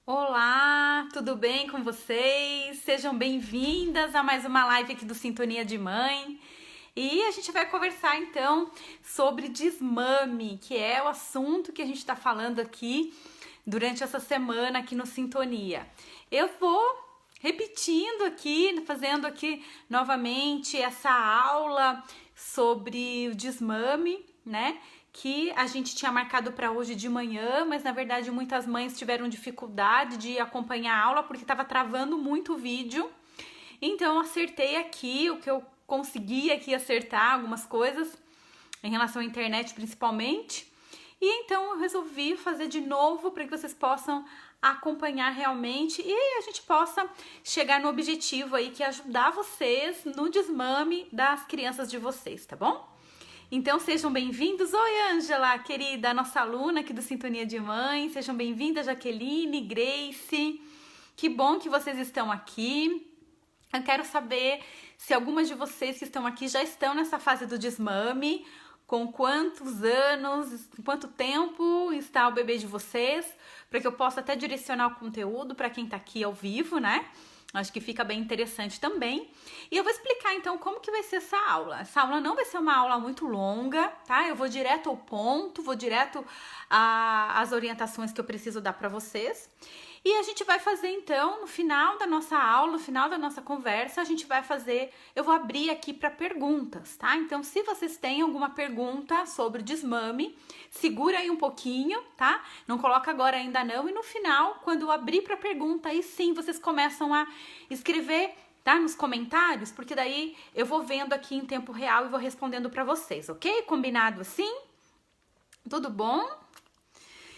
Olá, tudo bem com vocês? Sejam bem-vindas a mais uma live aqui do Sintonia de Mãe. E a gente vai conversar então sobre desmame, que é o assunto que a gente está falando aqui durante essa semana aqui no Sintonia. Eu vou repetindo aqui, fazendo aqui novamente essa aula sobre o desmame, né? Que a gente tinha marcado para hoje de manhã, mas na verdade muitas mães tiveram dificuldade de acompanhar a aula porque estava travando muito o vídeo. Então eu acertei aqui o que eu consegui aqui acertar, algumas coisas em relação à internet principalmente. E então eu resolvi fazer de novo para que vocês possam acompanhar realmente e a gente possa chegar no objetivo aí que é ajudar vocês no desmame das crianças de vocês, tá bom? Então sejam bem-vindos. Oi, Ângela, querida, nossa aluna aqui do Sintonia de Mãe. Sejam bem-vindas, Jaqueline, Grace. Que bom que vocês estão aqui. Eu quero saber se algumas de vocês que estão aqui já estão nessa fase do desmame, com quantos anos, quanto tempo está o bebê de vocês, para que eu possa até direcionar o conteúdo para quem está aqui ao vivo, né? Acho que fica bem interessante também. E eu vou explicar então como que vai ser essa aula. Essa aula não vai ser uma aula muito longa, tá? Eu vou direto ao ponto, vou direto às orientações que eu preciso dar para vocês. E a gente vai fazer então, no final da nossa aula, no final da nossa conversa, a gente vai fazer, eu vou abrir aqui para perguntas, tá? Então, se vocês têm alguma pergunta sobre desmame, segura aí um pouquinho, tá? Não coloca agora ainda não. E no final, quando eu abrir para pergunta, aí sim vocês começam a escrever, tá? Nos comentários, porque daí eu vou vendo aqui em tempo real e vou respondendo para vocês, ok? Combinado assim? Tudo bom?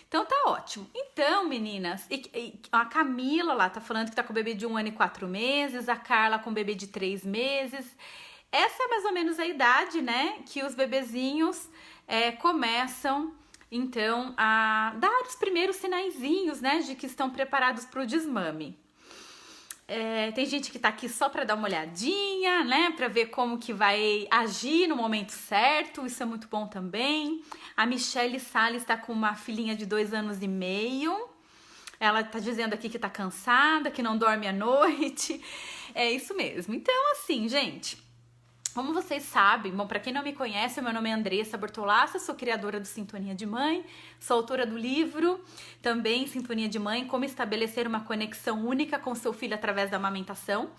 Então tá ótimo. Então, meninas, a Camila lá tá falando que tá com o bebê de 1 ano e 4 meses, a Carla com o bebê de 3 meses. Essa é mais ou menos a idade, né, que os bebezinhos começam, então, a dar os primeiros sinaizinhos, né, de que estão preparados para o desmame. Tem gente que tá aqui só para dar uma olhadinha, né, para ver como que vai agir no momento certo, isso é muito bom também. A Michelle Salles tá com uma filhinha de 2 anos e meio, ela tá dizendo aqui que tá cansada, que não dorme à noite, é isso mesmo. Então, assim, gente, como vocês sabem, bom, para quem não me conhece, meu nome é Andressa Bortolassi, sou criadora do Sintonia de Mãe, sou autora do livro, também Sintonia de Mãe, como estabelecer uma conexão única com seu filho através da amamentação.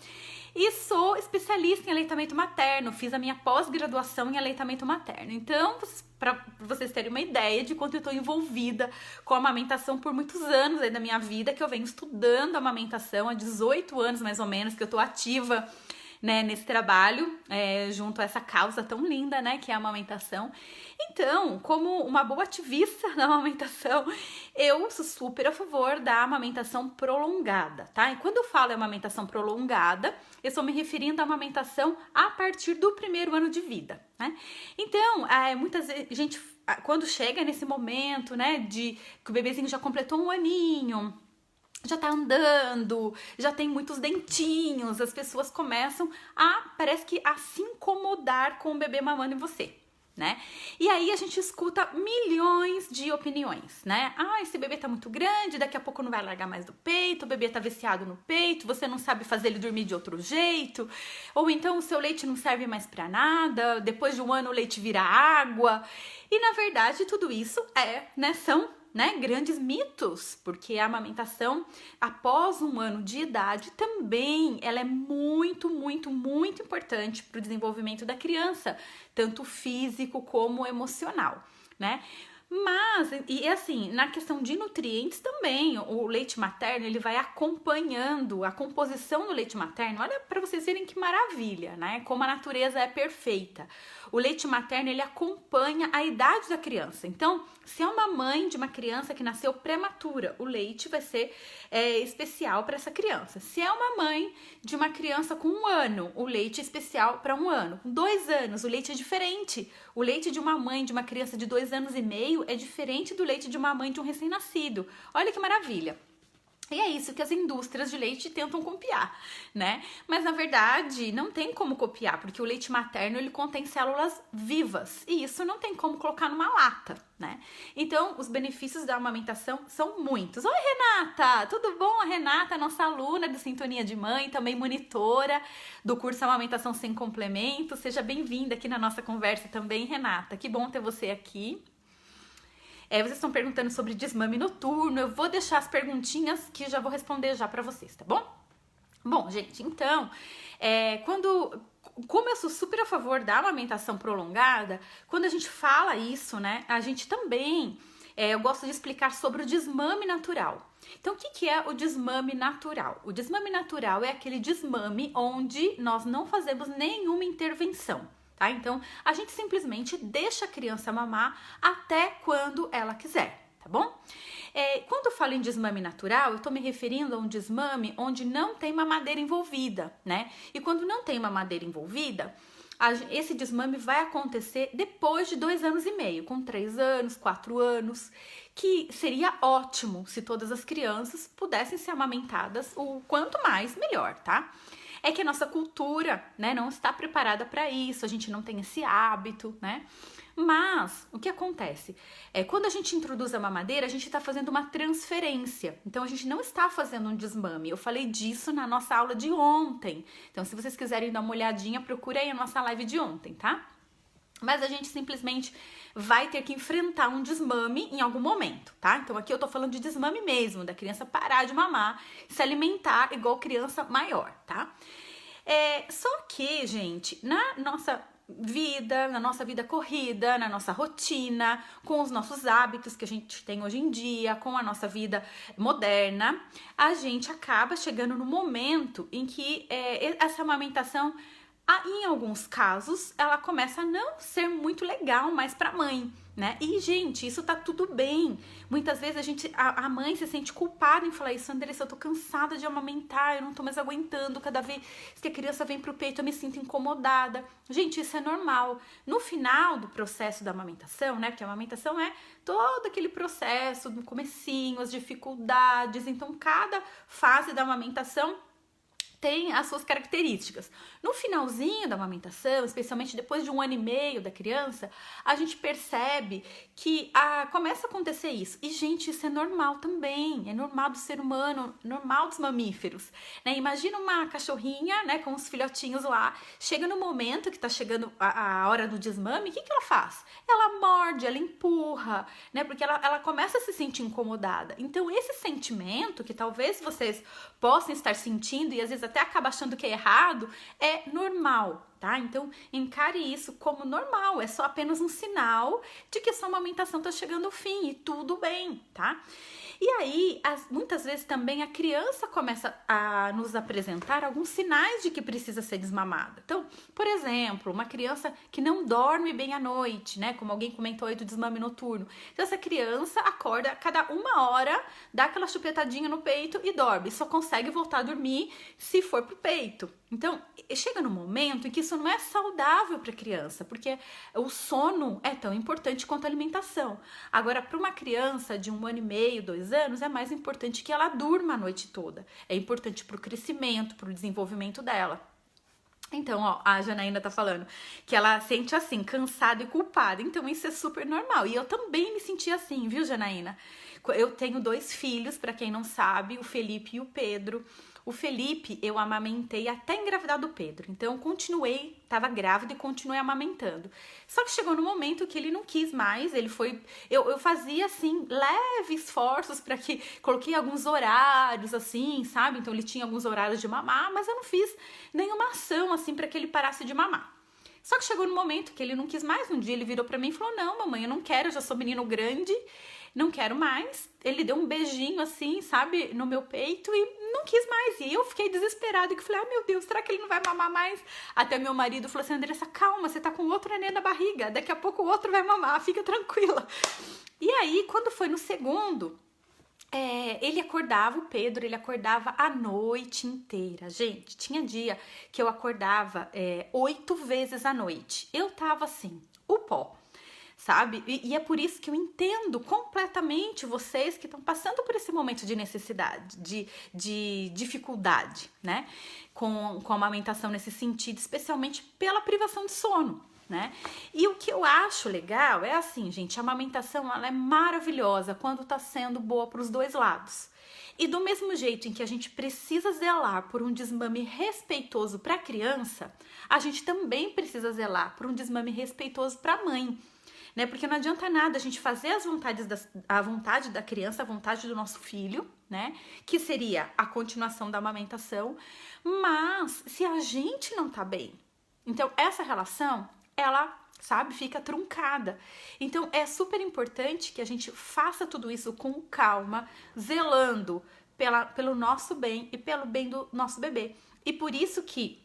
E sou especialista em aleitamento materno, fiz a minha pós-graduação em aleitamento materno. Então, para vocês terem uma ideia de quanto eu estou envolvida com a amamentação por muitos anos aí da minha vida, que eu venho estudando amamentação há 18 anos mais ou menos, que eu estou ativa, né, nesse trabalho, junto a essa causa tão linda, né, que é a amamentação. Então, como uma boa ativista da amamentação, eu sou super a favor da amamentação prolongada, tá? E quando eu falo em amamentação prolongada, eu estou me referindo à amamentação a partir do 1º ano de vida, né? Então, muitas gente, quando chega nesse momento, né, de que o bebezinho já completou 1 aninho, já tá andando, já tem muitos dentinhos, as pessoas começam parece que a se incomodar com o bebê mamando em você, né? E aí a gente escuta milhões de opiniões, né? Esse bebê tá muito grande, daqui a pouco não vai largar mais do peito, o bebê tá viciado no peito, você não sabe fazer ele dormir de outro jeito, ou então o seu leite não serve mais pra nada, depois de 1 ano o leite vira água. E na verdade tudo isso são grandes mitos, porque a amamentação após 1 ano de idade também ela é muito, muito, muito importante para o desenvolvimento da criança, tanto físico como emocional, né? Mas, e assim, na questão de nutrientes também, o leite materno, ele vai acompanhando a composição do leite materno. Olha para vocês verem que maravilha, né? Como a natureza é perfeita. O leite materno, ele acompanha a idade da criança. Então, se é uma mãe de uma criança que nasceu prematura, o leite vai ser especial para essa criança. Se é uma mãe de uma criança com 1 ano, o leite é especial para 1 ano. Com 2 anos, o leite é diferente. O leite de uma mãe de uma criança de 2 anos e meio é diferente do leite de uma mãe de um recém-nascido. Olha que maravilha. E é isso que as indústrias de leite tentam copiar, né? Mas na verdade não tem como copiar, porque o leite materno ele contém células vivas e isso não tem como colocar numa lata, né? Então os benefícios da amamentação são muitos. Oi, Renata, tudo bom? A Renata, nossa aluna do Sintonia de Mãe, também monitora do curso Amamentação Sem Complemento. Seja bem-vinda aqui na nossa conversa também, Renata. Que bom ter você aqui. Vocês estão perguntando sobre desmame noturno, eu vou deixar as perguntinhas que já vou responder já pra vocês, tá bom? Bom, gente, então, como eu sou super a favor da amamentação prolongada, quando a gente fala isso, né, a gente também, eu gosto de explicar sobre o desmame natural. Então, o que é o desmame natural? O desmame natural é aquele desmame onde nós não fazemos nenhuma intervenção. Tá? Então, a gente simplesmente deixa a criança mamar até quando ela quiser, tá bom? Quando eu falo em desmame natural, eu tô me referindo a um desmame onde não tem mamadeira envolvida, né? E quando não tem mamadeira envolvida, esse desmame vai acontecer depois de 2 anos e meio, com 3 anos, 4 anos, que seria ótimo se todas as crianças pudessem ser amamentadas o quanto mais, melhor, tá? É que a nossa cultura, né, não está preparada para isso, a gente não tem esse hábito, né? Mas o que acontece? Quando a gente introduz a mamadeira, a gente está fazendo uma transferência. Então a gente não está fazendo um desmame. Eu falei disso na nossa aula de ontem. Então, se vocês quiserem dar uma olhadinha, procura aí a nossa live de ontem, tá? Mas a gente simplesmente vai ter que enfrentar um desmame em algum momento, tá? Então aqui eu tô falando de desmame mesmo, da criança parar de mamar, se alimentar igual criança maior, tá? Só que, gente, na nossa vida corrida, na nossa rotina, com os nossos hábitos que a gente tem hoje em dia, com a nossa vida moderna, a gente acaba chegando no momento em que essa amamentação, em alguns casos, ela começa a não ser muito legal mais pra mãe, né? E, gente, isso tá tudo bem. Muitas vezes a mãe se sente culpada em falar isso. Andressa, eu tô cansada de amamentar, eu não tô mais aguentando. Cada vez que a criança vem pro peito, eu me sinto incomodada. Gente, isso é normal. No final do processo da amamentação, né? Porque a amamentação é todo aquele processo, no comecinho, as dificuldades. Então, cada fase da amamentação tem as suas características. No finalzinho da amamentação, especialmente depois de 1 ano e meio da criança, a gente percebe que começa a acontecer isso. E, gente, isso é normal também. É normal do ser humano, normal dos mamíferos, né? Imagina uma cachorrinha, né, com os filhotinhos lá. Chega no momento que tá chegando a hora do desmame, o que ela faz? Ela morde, ela empurra, né? Porque ela começa a se sentir incomodada. Então, esse sentimento que talvez vocês possam estar sentindo e às vezes até acaba achando que é errado, é normal, tá? Então, encare isso como normal, é só apenas um sinal de que a sua amamentação tá chegando ao fim e tudo bem, tá? E aí, muitas vezes também a criança começa a nos apresentar alguns sinais de que precisa ser desmamada. Então, por exemplo, uma criança que não dorme bem à noite, né? Como alguém comentou aí do desmame noturno. Então, essa criança acorda a cada 1 hora, dá aquela chupetadinha no peito e dorme. Só consegue voltar a dormir se for pro peito. Então, chega no momento em que isso não é saudável para a criança, porque o sono é tão importante quanto a alimentação. Agora, para uma criança de 1 ano e meio, 2 anos, é mais importante que ela durma a noite toda. É importante para o crescimento, para o desenvolvimento dela. Então, ó, a Janaína tá falando que ela sente assim, cansada e culpada. Então, isso é super normal. E eu também me senti assim, viu, Janaína? Eu tenho 2 filhos, para quem não sabe, o Felipe e o Pedro. O Felipe eu amamentei até engravidar do Pedro. Então, eu tava grávida e continuei amamentando. Só que chegou no momento que ele não quis mais, ele foi... Eu fazia, assim, leves esforços para que... Coloquei alguns horários, assim, sabe? Então, ele tinha alguns horários de mamar, mas eu não fiz nenhuma ação, assim, para que ele parasse de mamar. Só que chegou no momento que ele não quis mais. Um dia ele virou pra mim e falou, não, mamãe, eu não quero, eu já sou menino grande, não quero mais. Ele deu um beijinho assim, sabe, no meu peito e não quis mais. E eu fiquei desesperada e falei, meu Deus, será que ele não vai mamar mais? Até meu marido falou assim, Andressa, calma, você tá com outro neném na barriga, daqui a pouco o outro vai mamar, fica tranquila. E aí, quando foi no segundo... ele acordava, o Pedro, ele acordava a noite inteira. Gente, tinha dia que eu acordava 8 vezes à noite. Eu tava assim, o pó. sabe? E é por isso que eu entendo completamente vocês que estão passando por esse momento de necessidade, de dificuldade, né? Com a amamentação nesse sentido, especialmente pela privação de sono, né? E o que eu acho legal é assim, gente, a amamentação ela é maravilhosa quando tá sendo boa para os dois lados. E do mesmo jeito em que a gente precisa zelar por um desmame respeitoso para a criança, a gente também precisa zelar por um desmame respeitoso para a mãe, né? Porque não adianta nada a gente fazer a vontade da criança, a vontade do nosso filho, né? Que seria a continuação da amamentação, mas se a gente não tá bem, então essa relação, ela, sabe, fica truncada. Então é super importante que a gente faça tudo isso com calma, zelando pelo nosso bem e pelo bem do nosso bebê. E por isso que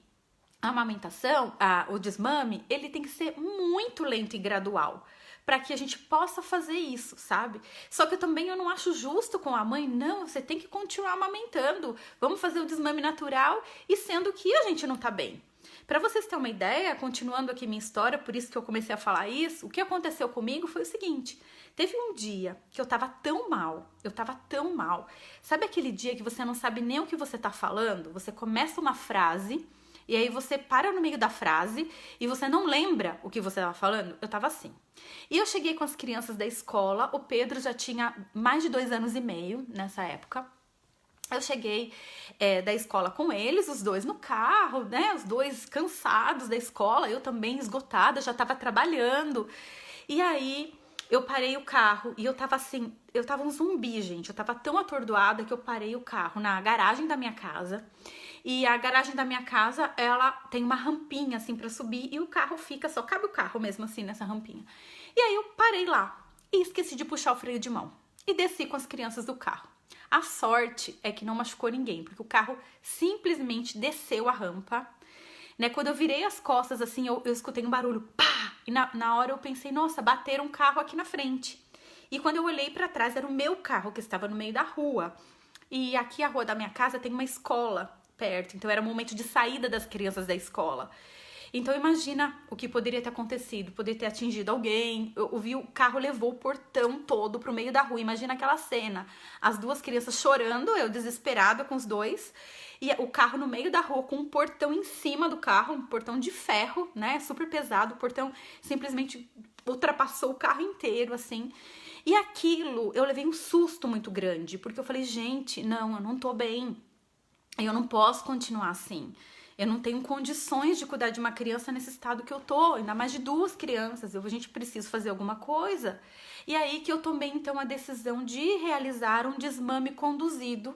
a amamentação, o desmame, ele tem que ser muito lento e gradual, para que a gente possa fazer isso, sabe? Só que eu não acho justo com a mãe, não, você tem que continuar amamentando, vamos fazer o desmame natural e sendo que a gente não tá bem. Para vocês terem uma ideia, continuando aqui minha história, por isso que eu comecei a falar isso, o que aconteceu comigo foi o seguinte, teve um dia que eu tava tão mal, sabe aquele dia que você não sabe nem o que você tá falando? Você começa uma frase e aí você para no meio da frase e você não lembra o que você tava falando? Eu tava assim. E eu cheguei com as crianças da escola, o Pedro já tinha mais de 2 anos e meio nessa época. Eu cheguei da escola com eles, os dois no carro, né? Os dois cansados da escola, eu também esgotada, já tava trabalhando. E aí eu parei o carro e eu tava assim, eu tava um zumbi, gente. Eu tava tão atordoada que eu parei o carro na garagem da minha casa. E a garagem da minha casa, ela tem uma rampinha assim pra subir e o carro fica, só cabe o carro mesmo assim nessa rampinha. E aí eu parei lá e esqueci de puxar o freio de mão. E desci com as crianças do carro. A sorte é que não machucou ninguém, porque o carro simplesmente desceu a rampa, né? Quando eu virei as costas, assim, eu escutei um barulho, pá! E na hora eu pensei, nossa, bateram um carro aqui na frente. E quando eu olhei pra trás, era o meu carro que estava no meio da rua. E aqui a rua da minha casa tem uma escola perto, então era o momento de saída das crianças da escola. Então imagina o que poderia ter acontecido, poderia ter atingido alguém. Eu vi o carro levou o portão todo pro meio da rua, imagina aquela cena, as duas crianças chorando, eu desesperada com os dois, e o carro no meio da rua com um portão em cima do carro, um portão de ferro, né, super pesado, o portão simplesmente ultrapassou o carro inteiro, assim. E aquilo, eu levei um susto muito grande, porque eu falei, gente, não, eu não tô bem, eu não posso continuar assim. Eu não tenho condições de cuidar de uma criança nesse estado que eu tô, ainda mais de 2 crianças. A gente precisa fazer alguma coisa. E aí que eu tomei, então, a decisão de realizar um desmame conduzido.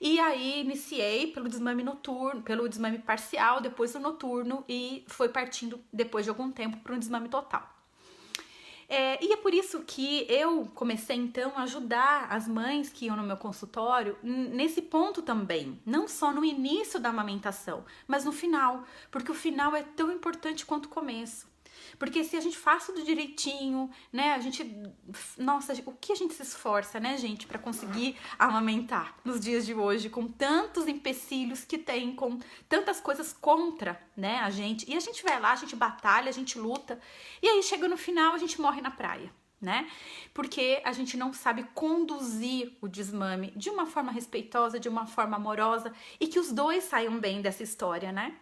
E aí iniciei pelo desmame noturno, pelo desmame parcial, depois o noturno e foi partindo, depois de algum tempo, para um desmame total. E é por isso que eu comecei então a ajudar as mães que iam no meu consultório nesse ponto também, não só no início da amamentação, mas no final, porque o final é tão importante quanto o começo. Porque se a gente faz tudo direitinho, né, a gente, nossa, o que a gente se esforça, né, gente, para conseguir amamentar nos dias de hoje, com tantos empecilhos que tem, com tantas coisas contra, né, a gente. E a gente vai lá, a gente batalha, a gente luta, e aí chega no final, a gente morre na praia, né? Porque a gente não sabe conduzir o desmame de uma forma respeitosa, de uma forma amorosa, e que os dois saiam bem dessa história, né?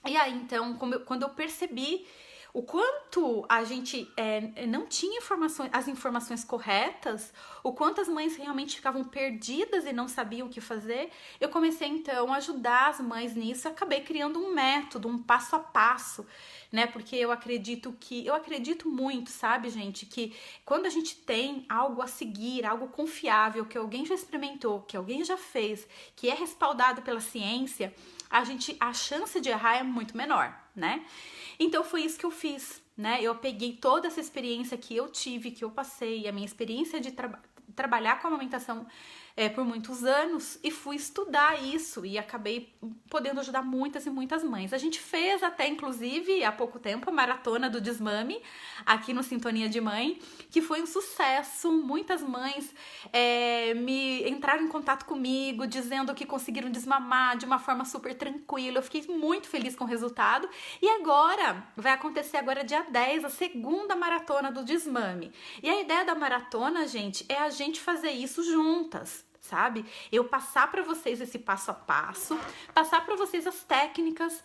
E aí, então, quando eu percebi o quanto a gente não tinha as informações corretas, o quanto as mães realmente ficavam perdidas e não sabiam o que fazer, eu comecei então a ajudar as mães nisso, acabei criando um método, um passo a passo, né? Porque eu acredito muito, sabe, gente, que quando a gente tem algo a seguir, algo confiável, que alguém já experimentou, que alguém já fez, que é respaldado pela ciência, a chance de errar é muito menor, né? Então foi isso que eu fiz, né? Eu peguei toda essa experiência que eu tive, que eu passei, a minha experiência de trabalhar com a amamentação por muitos anos e fui estudar isso e acabei podendo ajudar muitas e muitas mães. A gente fez até, inclusive, há pouco tempo, a maratona do Desmame aqui no Sintonia de Mãe, que foi um sucesso. Muitas mães me entraram em contato comigo, dizendo que conseguiram desmamar de uma forma super tranquila. Eu fiquei muito feliz com o resultado. E agora, vai acontecer agora dia 10, a segunda maratona do Desmame. E a ideia da maratona, gente, é a gente fazer isso juntas, sabe? Eu passar para vocês esse passo a passo, passar para vocês as técnicas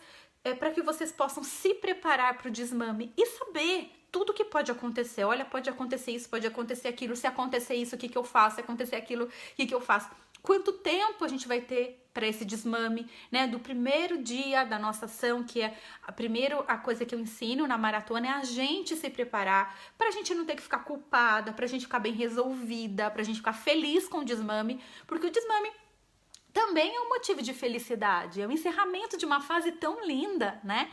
para que vocês possam se preparar para o desmame e saber tudo que pode acontecer. Olha, pode acontecer isso, pode acontecer aquilo. Se acontecer isso, o que eu faço? Se acontecer aquilo, o que eu faço? Quanto tempo a gente vai ter para esse desmame, né? Do primeiro dia da nossa ação, que é a coisa que eu ensino na maratona, é a gente se preparar para a gente não ter que ficar culpada, para a gente ficar bem resolvida, para a gente ficar feliz com o desmame, porque o desmame também é um motivo de felicidade, é o encerramento de uma fase tão linda, né?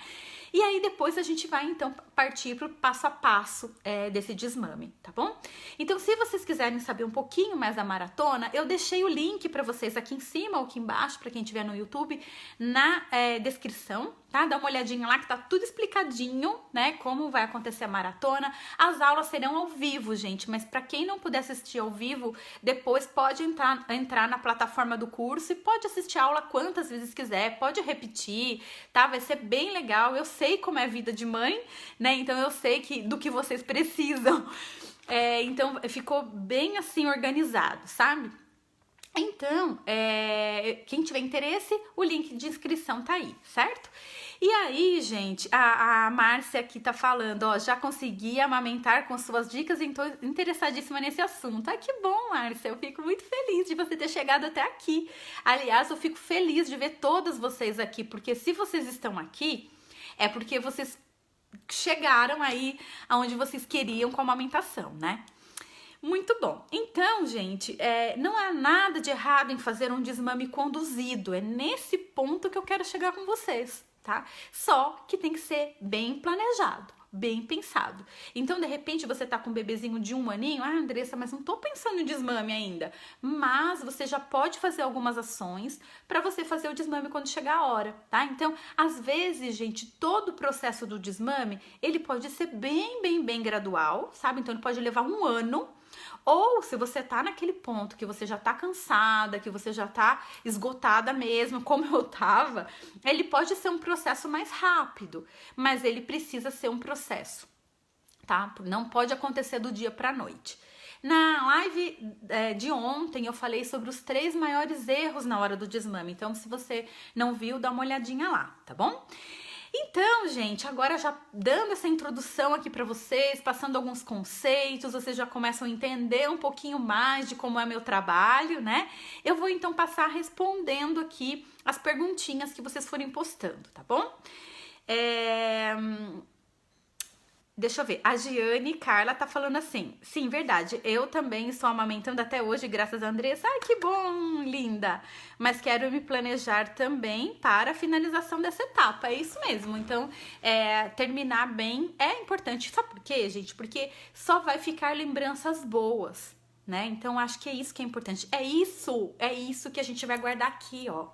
E aí depois a gente vai então partir para o passo a passo desse desmame, tá bom? Então, se vocês quiserem saber um pouquinho mais da maratona, eu deixei o link para vocês aqui em cima ou aqui embaixo, para quem estiver no YouTube, na descrição, tá? Dá uma olhadinha lá que tá tudo explicadinho, né? Como vai acontecer a maratona. As aulas serão ao vivo, gente, mas para quem não puder assistir ao vivo, depois pode entrar na plataforma do curso e pode assistir a aula quantas vezes quiser, pode repetir, tá? Vai ser bem legal. Eu sei como é a vida de mãe, né? Então eu sei do que vocês precisam. Então ficou bem assim organizado, sabe? Então, quem tiver interesse, o link de inscrição tá aí, certo? E aí, gente, a Márcia aqui tá falando, ó, já consegui amamentar com suas dicas e tô interessadíssima nesse assunto. Ai, que bom, Márcia, eu fico muito feliz de você ter chegado até aqui. Aliás, eu fico feliz de ver todas vocês aqui, porque se vocês estão aqui, é porque vocês chegaram aí aonde vocês queriam com a amamentação, né? Muito bom. Então, gente, não há nada de errado em fazer um desmame conduzido. É nesse ponto que eu quero chegar com vocês, tá? Só que tem que ser bem planejado, bem pensado. Então, de repente, você tá com um bebezinho de 1 aninho. Ah, Andressa, mas não tô pensando em desmame ainda. Mas você já pode fazer algumas ações para você fazer o desmame quando chegar a hora, tá? Então, às vezes, gente, todo o processo do desmame, ele pode ser bem gradual, sabe? Então, ele pode levar 1 ano. Ou se você tá naquele ponto que você já tá cansada, que você já tá esgotada mesmo, como eu tava, ele pode ser um processo mais rápido, mas ele precisa ser um processo, tá? Não pode acontecer do dia pra noite. Na live de ontem eu falei sobre os 3 maiores erros na hora do desmame, então se você não viu, dá uma olhadinha lá, tá bom? Então, gente, agora já dando essa introdução aqui para vocês, passando alguns conceitos, vocês já começam a entender um pouquinho mais de como é meu trabalho, né? Eu vou então passar respondendo aqui as perguntinhas que vocês forem postando, tá bom? Deixa eu ver, a Giane Carla tá falando assim, sim, verdade, eu também estou amamentando até hoje, graças a Andressa. Ai, que bom, linda! Mas quero me planejar também para a finalização dessa etapa, é isso mesmo. Então, terminar bem é importante. Sabe por quê, gente? Porque só vai ficar lembranças boas, né? Então, acho que é isso que é importante. É isso que a gente vai guardar aqui, ó,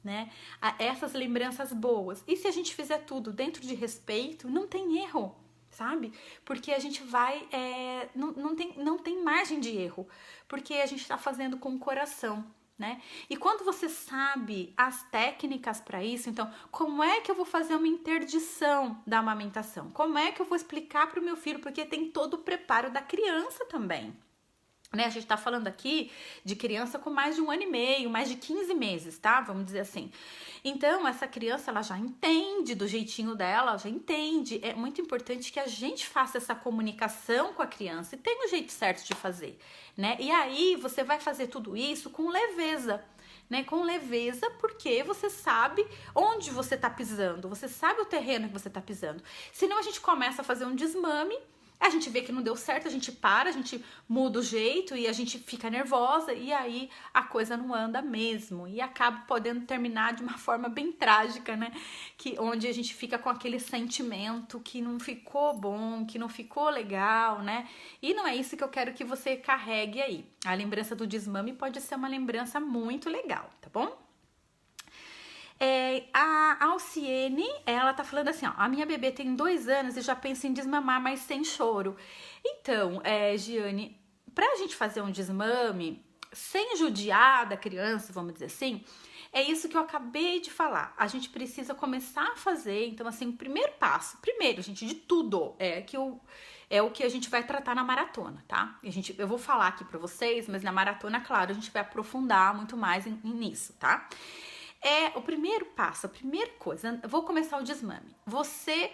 né? Essas lembranças boas. E se a gente fizer tudo dentro de respeito, não tem erro, sabe? Porque a gente vai, não tem margem de erro, porque a gente tá fazendo com o coração, né? E quando você sabe as técnicas para isso, então, como é que eu vou fazer uma interdição da amamentação? Como é que eu vou explicar para o meu filho? Porque tem todo o preparo da criança também, né? A gente tá falando aqui de criança com mais de 1 ano e meio, mais de 15 meses, tá? Vamos dizer assim. Então, essa criança, ela já entende do jeitinho dela, já entende. É muito importante que a gente faça essa comunicação com a criança e tem um jeito certo de fazer, né? E aí, você vai fazer tudo isso com leveza, né? Com leveza, porque você sabe onde você tá pisando, você sabe o terreno que você tá pisando. Senão, a gente começa a fazer um desmame A gente vê que não deu certo, a gente para, a gente muda o jeito e a gente fica nervosa e aí a coisa não anda mesmo e acaba podendo terminar de uma forma bem trágica, né? Onde a gente fica com aquele sentimento que não ficou bom, que não ficou legal, né? E não é isso que eu quero que você carregue aí. A lembrança do desmame pode ser uma lembrança muito legal, tá bom? A Alciene, ela tá falando assim, ó, a minha bebê tem 2 anos e já pensa em desmamar, mas sem choro. Então, Giane, pra gente fazer um desmame sem judiar da criança, vamos dizer assim, é isso que eu acabei de falar. A gente precisa começar a fazer, então assim, o primeiro passo, gente, de tudo, é o que a gente vai tratar na maratona, tá? Eu vou falar aqui pra vocês, mas na maratona, claro, a gente vai aprofundar muito mais nisso, tá? O primeiro passo, a primeira coisa, eu vou começar o desmame. Você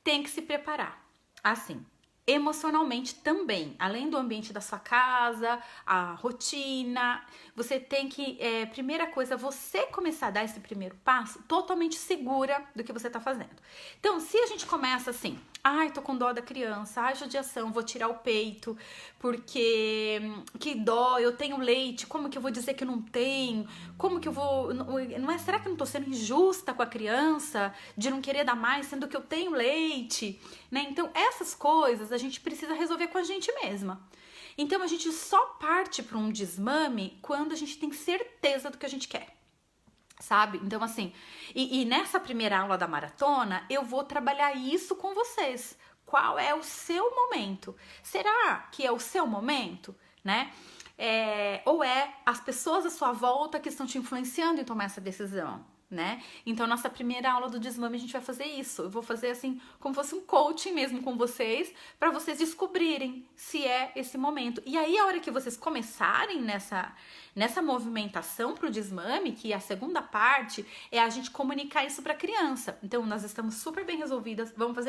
tem que se preparar, assim, emocionalmente também, além do ambiente da sua casa, a rotina, você tem que, primeira coisa, você começar a dar esse primeiro passo totalmente segura do que você tá fazendo. Então, se a gente começa assim, ai, tô com dó da criança, ai, judiação, vou tirar o peito, porque que dó, eu tenho leite, como que eu vou dizer que eu não tenho? Como que eu vou, será que eu não tô sendo injusta com a criança, de não querer dar mais, sendo que eu tenho leite, né? Então, essas coisas a gente precisa resolver com a gente mesma. Então, a gente só parte para um desmame quando a gente tem certeza do que a gente quer. Sabe? Então, assim, e nessa primeira aula da maratona, eu vou trabalhar isso com vocês. Qual é o seu momento? Será que é o seu momento, né? Ou as pessoas à sua volta que estão te influenciando em tomar essa decisão, né? Então, nossa primeira aula do desmame, a gente vai fazer isso. Eu vou fazer assim, como fosse um coaching mesmo com vocês, para vocês descobrirem se é esse momento. E aí, a hora que vocês começarem nessa movimentação pro desmame, que a segunda parte é a gente comunicar isso pra criança. Então, nós estamos super bem resolvidas, vamos.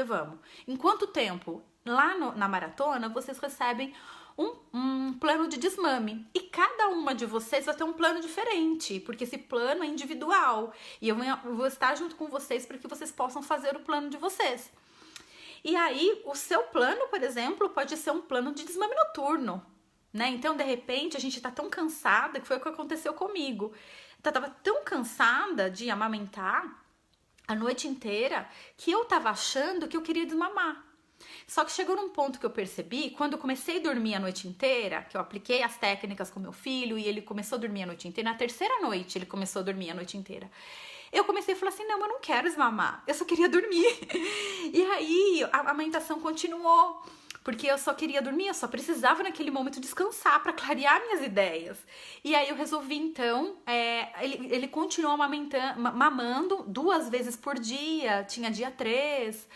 Em quanto tempo? Lá na maratona, vocês recebem um plano de desmame. E cada uma de vocês vai ter um plano diferente, porque esse plano é individual. E eu vou estar junto com vocês para que vocês possam fazer o plano de vocês. E aí, o seu plano, por exemplo, pode ser um plano de desmame noturno, né? Então, de repente, a gente tá tão cansada, que foi o que aconteceu comigo. Eu tava tão cansada de amamentar a noite inteira, que eu tava achando que eu queria desmamar. Só que chegou num ponto que eu percebi, quando eu comecei a dormir a noite inteira, que eu apliquei as técnicas com meu filho e ele começou a dormir a noite inteira, na terceira noite ele começou a dormir a noite inteira. Eu comecei a falar assim, não, eu não quero desmamar, eu só queria dormir. E aí a amamentação continuou, porque eu só queria dormir, eu só precisava naquele momento descansar para clarear minhas ideias. E aí eu resolvi então, ele continuou mamando 2 vezes por dia, tinha dia 3.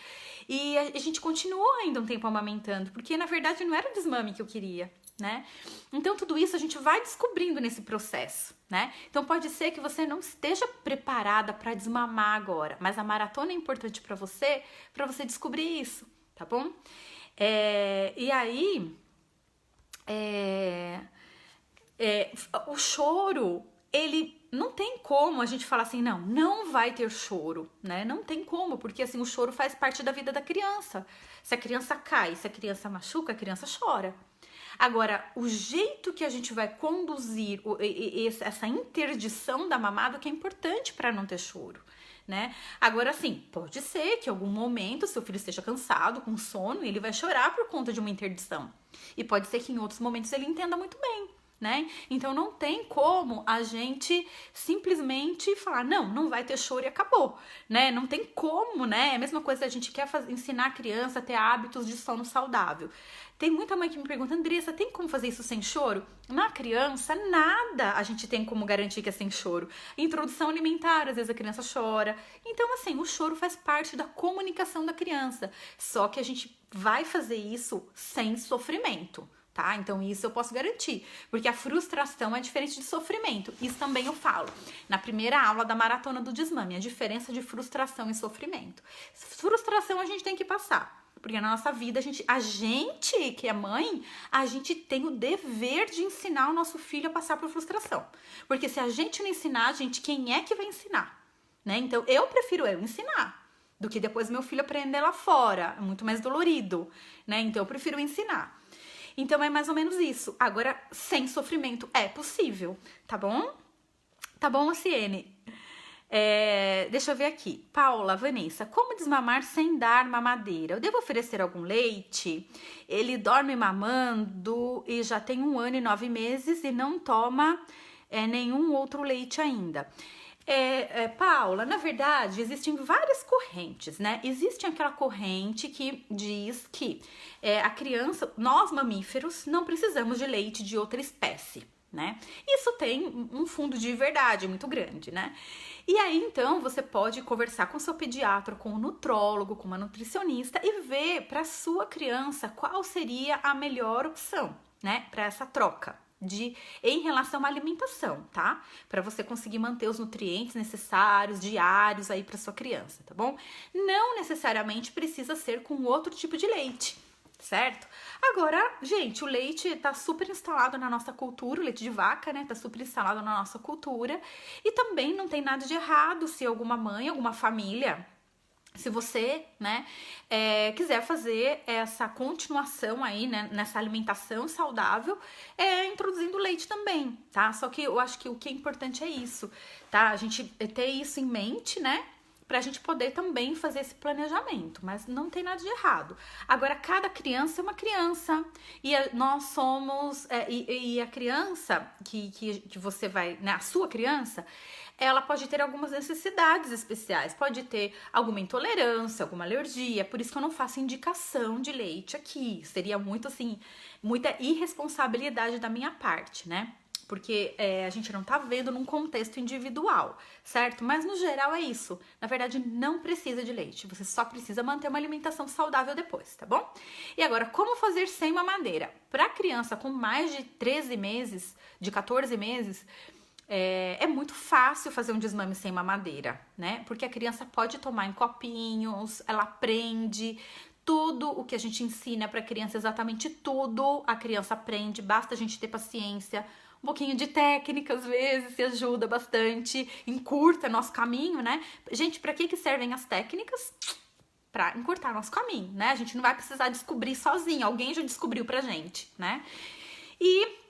E a gente continuou ainda um tempo amamentando, porque na verdade não era o desmame que eu queria, né? Então tudo isso a gente vai descobrindo nesse processo, né? Então pode ser que você não esteja preparada para desmamar agora, mas a maratona é importante para você descobrir isso, tá bom? E aí, o choro, ele não tem como a gente falar assim, não vai ter choro, né? Não tem como, porque assim, o choro faz parte da vida da criança. Se a criança cai, se a criança machuca, a criança chora. Agora, o jeito que a gente vai conduzir essa interdição da mamada que é importante para não ter choro, né? Agora, sim, pode ser que em algum momento seu filho esteja cansado, com sono, e ele vai chorar por conta de uma interdição. E pode ser que em outros momentos ele entenda muito bem, né? Então não tem como a gente simplesmente falar, não vai ter choro e acabou, né? Não tem como, né? É a mesma coisa que a gente quer ensinar a criança a ter hábitos de sono saudável. Tem muita mãe que me pergunta, Andressa, tem como fazer isso sem choro? Na criança, nada a gente tem como garantir que é sem choro. Introdução alimentar, às vezes a criança chora. Então, assim, o choro faz parte da comunicação da criança. Só que a gente vai fazer isso sem sofrimento, tá? Então isso eu posso garantir, porque a frustração é diferente de sofrimento. Isso também eu falo na primeira aula da maratona do desmame, a diferença de frustração e sofrimento. Frustração a gente tem que passar, porque na nossa vida a gente que é mãe, a gente tem o dever de ensinar o nosso filho a passar por frustração, porque se a gente não ensinar, quem é que vai ensinar, né? Então eu prefiro ensinar do que depois meu filho aprender lá fora. É muito mais dolorido, né? Então eu prefiro ensinar. Então é mais ou menos isso. Agora, sem sofrimento é possível, tá bom? Tá bom, Luciene? Deixa eu ver aqui. Paula, Vanessa, como desmamar sem dar mamadeira? Eu devo oferecer algum leite? Ele dorme mamando e já tem 1 ano e 9 meses e não toma nenhum outro leite ainda. Paula, na verdade, existem várias correntes, né? Existe aquela corrente que diz que a criança, nós mamíferos, não precisamos de leite de outra espécie, né? Isso tem um fundo de verdade muito grande, né? E aí, então, você pode conversar com o seu pediatra, com o nutrólogo, com uma nutricionista e ver para sua criança qual seria a melhor opção, né? Para essa troca. Em relação à alimentação, tá? Para você conseguir manter os nutrientes necessários, diários aí para sua criança, tá bom? Não necessariamente precisa ser com outro tipo de leite, certo? Agora, gente, o leite tá super instalado na nossa cultura, o leite de vaca, né? Tá super instalado na nossa cultura. E também não tem nada de errado se alguma mãe, alguma família, se você, né, quiser fazer essa continuação aí, né, nessa alimentação saudável, introduzindo leite também, tá? Só que eu acho que o que é importante é isso, tá? A gente ter isso em mente, né? Pra gente poder também fazer esse planejamento, mas não tem nada de errado. Agora, cada criança é uma criança e nós somos, e a criança que você vai, né, a sua criança, ela pode ter algumas necessidades especiais, pode ter alguma intolerância, alguma alergia, por isso que eu não faço indicação de leite aqui, seria muito assim, muita irresponsabilidade da minha parte, né? Porque a gente não tá vendo num contexto individual, certo? Mas no geral é isso. Na verdade, não precisa de leite. Você só precisa manter uma alimentação saudável depois, tá bom? E agora, como fazer sem mamadeira? Para criança com mais de 13 meses, de 14 meses, é muito fácil fazer um desmame sem mamadeira, né? Porque a criança pode tomar em copinhos, ela aprende. Tudo o que a gente ensina para a criança, exatamente tudo, a criança aprende, basta a gente ter paciência. Um pouquinho de técnica, às vezes, se ajuda bastante, encurta nosso caminho, né? Gente, para que servem as técnicas? Para encurtar nosso caminho, né? A gente não vai precisar descobrir sozinho, alguém já descobriu pra gente, né? E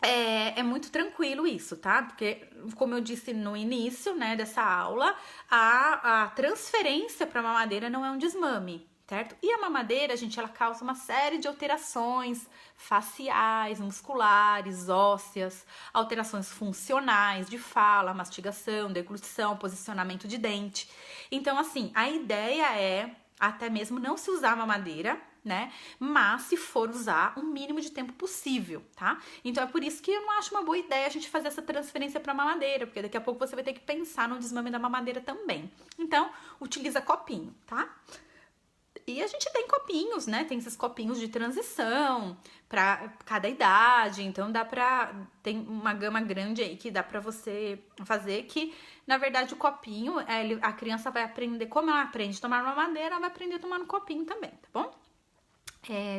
é muito tranquilo isso, tá? Porque, como eu disse no início, né, dessa aula, a transferência para mamadeira não é um desmame, certo? E a mamadeira, gente, ela causa uma série de alterações faciais, musculares, ósseas, alterações funcionais de fala, mastigação, deglutição, posicionamento de dente. Então, assim, a ideia é até mesmo não se usar a mamadeira, né? Mas se for usar o mínimo de tempo possível, tá? Então é por isso que eu não acho uma boa ideia a gente fazer essa transferência para mamadeira, porque daqui a pouco você vai ter que pensar no desmame da mamadeira também. Então, utiliza copinho, tá? E a gente tem copinhos, né? Tem esses copinhos de transição para cada idade, então tem uma gama grande aí que dá para você fazer que, na verdade, o copinho, a criança vai aprender, como ela aprende a tomar mamadeira, ela vai aprender a tomar no copinho também, tá bom?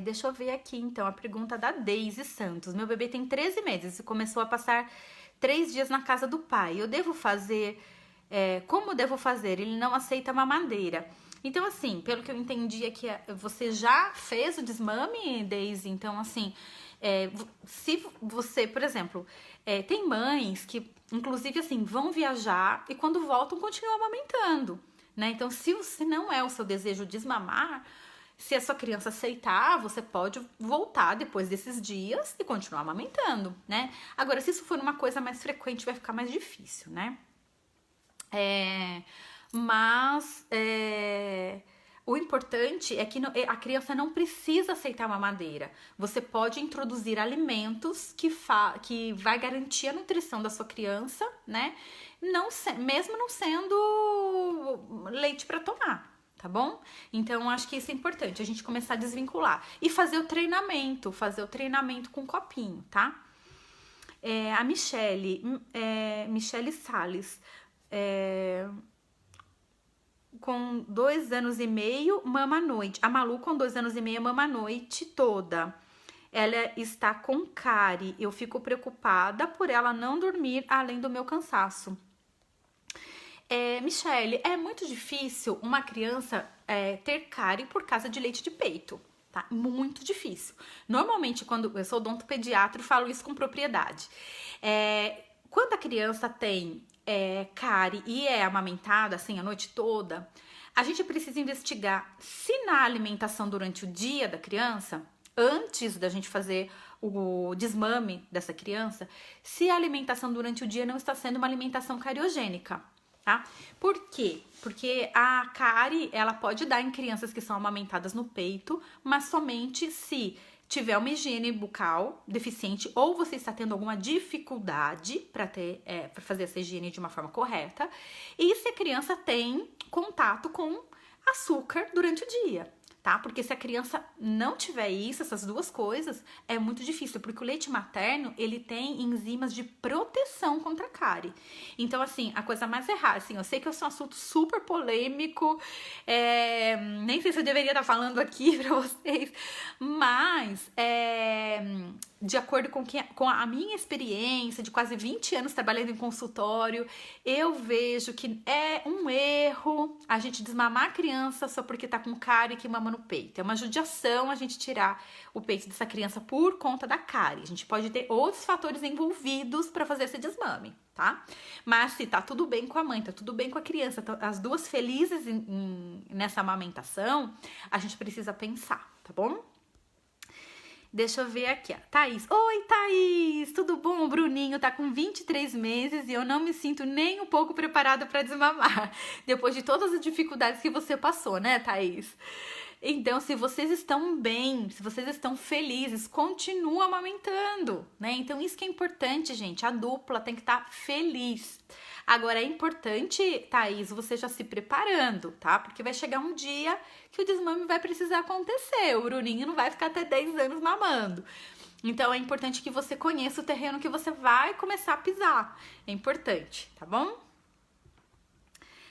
Deixa eu ver aqui, então, a pergunta da Deise Santos. Meu bebê tem 13 meses e começou a passar 3 dias na casa do pai. Eu devo fazer... como devo fazer? Ele não aceita mamadeira. Então, assim, pelo que eu entendi é que você já fez o desmame, Deise. Então, assim, se você, por exemplo, tem mães que, inclusive, assim, vão viajar e quando voltam continuam amamentando, né? Então, se não é o seu desejo desmamar... Se a sua criança aceitar, você pode voltar depois desses dias e continuar amamentando, né? Agora, se isso for uma coisa mais frequente, vai ficar mais difícil, né? O importante é que a criança não precisa aceitar uma mamadeira. Você pode introduzir alimentos que vai garantir a nutrição da sua criança, né? Mesmo não sendo leite para tomar. Tá bom? Então, acho que isso é importante, a gente começar a desvincular. E fazer o treinamento com copinho, tá? A Michele Salles, com 2 anos e meio, mama à noite. A Malu, com 2 anos e meio, mama à noite toda. Ela está com cárie. Eu fico preocupada por ela não dormir além do meu cansaço. Michele, é muito difícil uma criança ter cárie por causa de leite de peito, tá? Muito difícil. Normalmente, quando eu sou odontopediatra, eu falo isso com propriedade. Quando a criança tem cárie e é amamentada assim a noite toda, a gente precisa investigar se na alimentação durante o dia da criança, antes da gente fazer o desmame dessa criança, se a alimentação durante o dia não está sendo uma alimentação cariogênica, tá? Por quê? Porque a cárie, ela pode dar em crianças que são amamentadas no peito, mas somente se tiver uma higiene bucal deficiente ou você está tendo alguma dificuldade para fazer essa higiene de uma forma correta, e se a criança tem contato com açúcar durante o dia, tá? Porque se a criança não tiver isso, essas duas coisas, é muito difícil, porque o leite materno, ele tem enzimas de proteção contra a cárie. Então, assim, a coisa mais errada, assim, eu sei que esse é um assunto super polêmico, nem sei se eu deveria estar falando aqui pra vocês, mas, de acordo com a minha experiência de quase 20 anos trabalhando em consultório, eu vejo que é um erro a gente desmamar a criança só porque tá com cárie que mama no peito. É uma judiação a gente tirar o peito dessa criança por conta da cárie. A gente pode ter outros fatores envolvidos para fazer esse desmame, tá? Mas se tá tudo bem com a mãe, tá tudo bem com a criança, as duas felizes nessa amamentação, a gente precisa pensar, tá bom? Deixa eu ver aqui, ó. Thaís. Oi, Thaís! Tudo bom? O Bruninho tá com 23 meses e eu não me sinto nem um pouco preparada para desmamar. Depois de todas as dificuldades que você passou, né, Thaís? Então, se vocês estão bem, se vocês estão felizes, continua amamentando, né? Então, isso que é importante, gente. A dupla tem que estar feliz. Agora, é importante, Thaís, você já se preparando, tá? Porque vai chegar um dia que o desmame vai precisar acontecer. O Bruninho não vai ficar até 10 anos mamando. Então, é importante que você conheça o terreno que você vai começar a pisar. É importante, tá bom?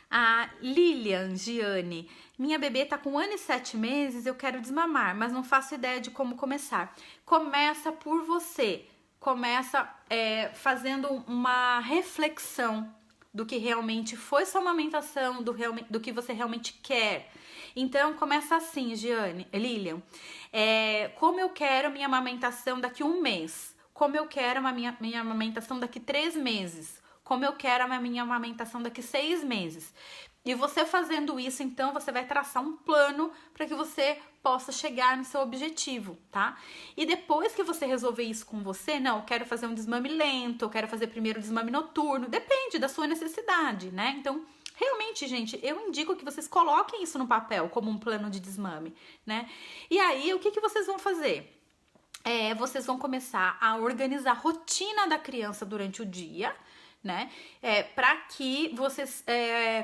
A Lilian Giane. Minha bebê tá com 1 ano e 7 meses, eu quero desmamar, mas não faço ideia de como começar. Começa por você. Começa fazendo uma reflexão do que realmente foi sua amamentação, do que você realmente quer. Então, começa assim, Lilian. Como eu quero minha amamentação daqui a 1 mês? Como eu quero minha amamentação daqui a 3 meses? Como eu quero a minha amamentação daqui a 6 meses? E você fazendo isso, então, você vai traçar um plano para que você possa chegar no seu objetivo, tá? E depois que você resolver isso com você, não, eu quero fazer um desmame lento, eu quero fazer primeiro o desmame noturno, depende da sua necessidade, né? Então, realmente, gente, eu indico que vocês coloquem isso no papel como um plano de desmame, né? E aí, o que vocês vão fazer? Vocês vão começar a organizar a rotina da criança durante o dia, né? Para que vocês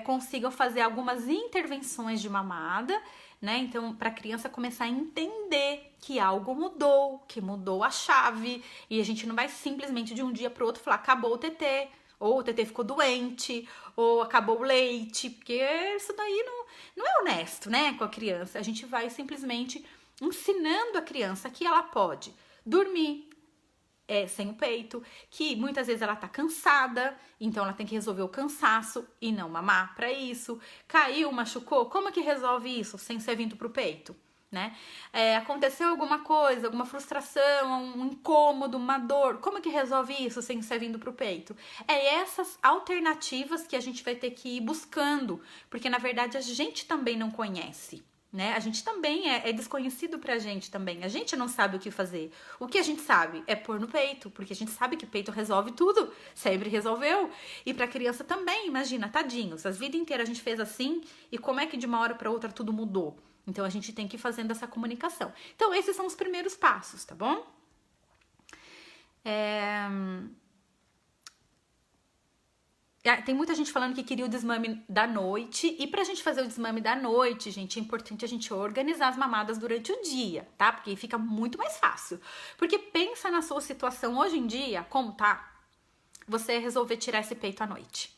consigam fazer algumas intervenções de mamada, né? Então, para a criança começar a entender que algo mudou, que mudou a chave, e a gente não vai simplesmente de um dia para o outro falar acabou o tetê, ou o tetê ficou doente, ou acabou o leite, porque isso daí não é honesto, né, com a criança. A gente vai simplesmente ensinando a criança que ela pode dormir sem o peito, que muitas vezes ela tá cansada, então ela tem que resolver o cansaço e não mamar para isso. Caiu, machucou, como que resolve isso sem ser vindo pro peito, né? Aconteceu alguma coisa, alguma frustração, um incômodo, uma dor, como que resolve isso sem ser vindo pro peito? Essas alternativas que a gente vai ter que ir buscando, porque na verdade a gente também não conhece, né? A gente também é desconhecido pra gente também. A gente não sabe o que fazer. O que a gente sabe é pôr no peito, porque a gente sabe que peito resolve tudo. Sempre resolveu. E pra criança também, imagina, tadinhos. A vida inteira a gente fez assim e como é que de uma hora pra outra tudo mudou? Então a gente tem que ir fazendo essa comunicação. Então esses são os primeiros passos, tá bom? Tem muita gente falando que queria o desmame da noite. E pra gente fazer o desmame da noite, gente, é importante a gente organizar as mamadas durante o dia, tá? Porque fica muito mais fácil. Porque pensa na sua situação hoje em dia, como tá? Você resolver tirar esse peito à noite.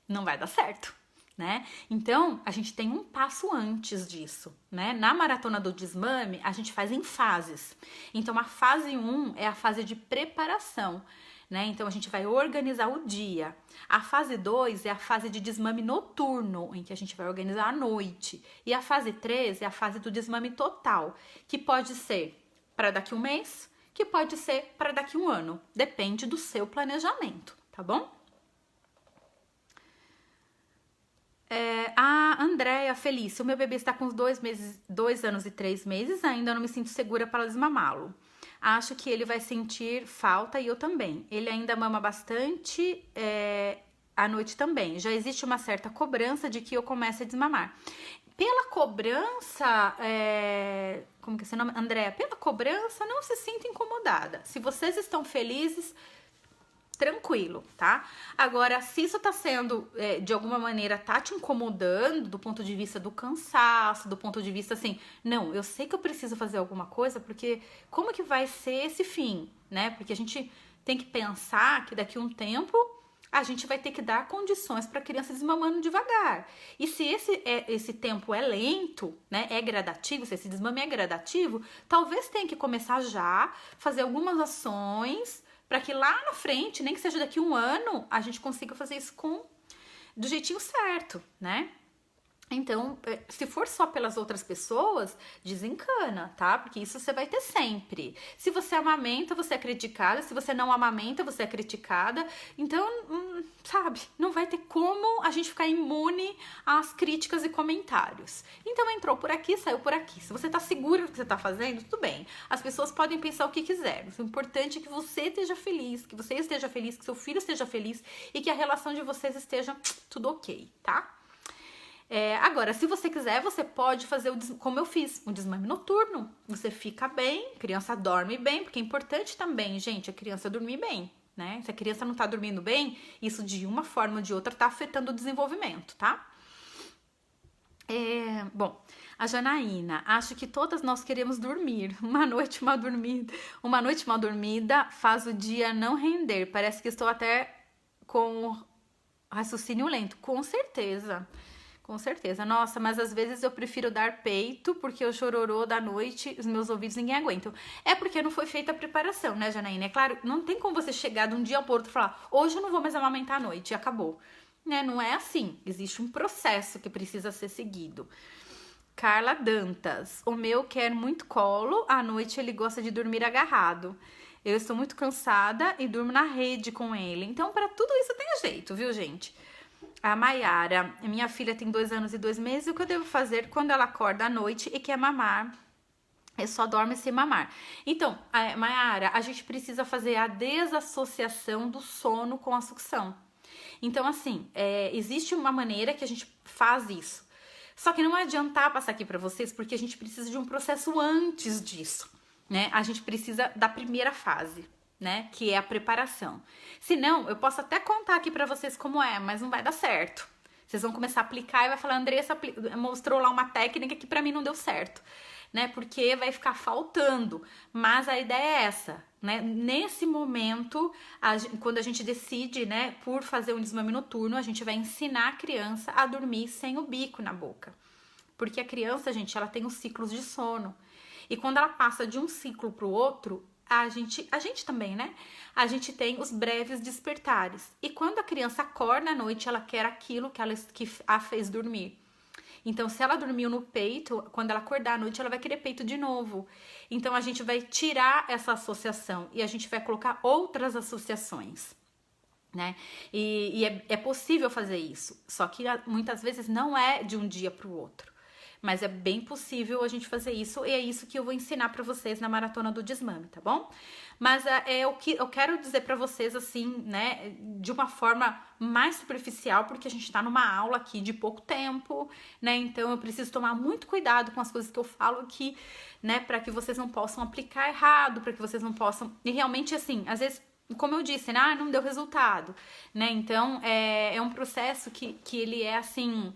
Não vai dar certo, né? Então, a gente tem um passo antes disso, né? Na maratona do desmame, a gente faz em fases. Então, a fase 1 é a fase de preparação, né? Então a gente vai organizar o dia. A fase 2 é a fase de desmame noturno, em que a gente vai organizar a noite. E a fase 3 é a fase do desmame total, que pode ser para daqui um mês, que pode ser para daqui um ano. Depende do seu planejamento, tá bom? A Andréia Felícia, o meu bebê está com uns 2 anos e 3 meses, ainda não me sinto segura para desmamá-lo. Acho que ele vai sentir falta e eu também. Ele ainda mama bastante à noite também. Já existe uma certa cobrança de que eu comece a desmamar. Pela cobrança, como que é seu nome? Andréia, pela cobrança, não se sinta incomodada. Se vocês estão felizes, tranquilo, tá? Agora, se isso tá sendo, de alguma maneira, tá te incomodando do ponto de vista do cansaço, do ponto de vista assim, não, eu sei que eu preciso fazer alguma coisa, porque como que vai ser esse fim, né? Porque a gente tem que pensar que daqui a um tempo a gente vai ter que dar condições para a criança desmamando devagar. E se esse tempo é lento, né, é gradativo, se esse desmame é gradativo, talvez tenha que começar já, fazer algumas ações para que lá na frente, nem que seja daqui a um ano, a gente consiga fazer isso do jeitinho certo, né? Então, se for só pelas outras pessoas, desencana, tá? Porque isso você vai ter sempre. Se você amamenta, você é criticada. Se você não amamenta, você é criticada. Então, sabe, não vai ter como a gente ficar imune às críticas e comentários. Então, entrou por aqui, saiu por aqui. Se você tá segura do que você tá fazendo, tudo bem. As pessoas podem pensar o que quiserem. O importante é que você esteja feliz, que você esteja feliz, que seu filho esteja feliz e que a relação de vocês esteja tudo ok, tá? Agora, se você quiser, você pode fazer, como eu fiz, um desmame noturno. Você fica bem, a criança dorme bem, porque é importante também, gente, a criança dormir bem, né? Se a criança não tá dormindo bem, isso de uma forma ou de outra tá afetando o desenvolvimento, tá? Bom, a Janaína, acho que todas nós queremos dormir. Uma noite mal dormida faz o dia não render. Parece que estou até com raciocínio lento. Com certeza. Com certeza. Nossa, mas às vezes eu prefiro dar peito porque o chororô da noite, os meus ouvidos ninguém aguentam. É porque não foi feita a preparação, né, Janaína? É claro, não tem como você chegar de um dia pro outro e falar, hoje eu não vou mais amamentar à noite e acabou. Né? Não é assim. Existe um processo que precisa ser seguido. Carla Dantas. O meu quer muito colo, à noite ele gosta de dormir agarrado. Eu estou muito cansada e durmo na rede com ele. Então, para tudo isso tem jeito, viu, gente? A Maiara, minha filha tem 2 anos e 2 meses, o que eu devo fazer quando ela acorda à noite e quer mamar? Eu só dorme sem mamar. Então, Maiara, a gente precisa fazer a desassociação do sono com a sucção. Então, assim, existe uma maneira que a gente faz isso. Só que não vai adiantar passar aqui pra vocês, porque a gente precisa de um processo antes disso, né? A gente precisa da primeira fase, né? Que é a preparação. Se não, eu posso até contar aqui pra vocês como é, mas não vai dar certo. Vocês vão começar a aplicar e vai falar, Andressa mostrou lá uma técnica que pra mim não deu certo, né? Porque vai ficar faltando. Mas a ideia é essa, né? Nesse momento, quando a gente decide, né, por fazer um desmame noturno, a gente vai ensinar a criança a dormir sem o bico na boca. Porque a criança, gente, ela tem os ciclos de sono. E quando ela passa de um ciclo pro outro, a gente também, né? A gente tem os breves despertares. E quando a criança acorda à noite, ela quer aquilo que a fez dormir. Então, se ela dormiu no peito, quando ela acordar à noite, ela vai querer peito de novo. Então, a gente vai tirar essa associação e a gente vai colocar outras associações, né? E é possível fazer isso. Só que muitas vezes não é de um dia para o outro. Mas é bem possível a gente fazer isso e é isso que eu vou ensinar pra vocês na Maratona do Desmame, tá bom? Mas é o que eu quero dizer pra vocês, assim, né, de uma forma mais superficial, porque a gente tá numa aula aqui de pouco tempo, né? Então eu preciso tomar muito cuidado com as coisas que eu falo aqui, né, pra que vocês não possam aplicar errado, pra que vocês não possam... E realmente, assim, às vezes... Como eu disse, né? Não deu resultado, né? Então, é um processo que ele é, assim...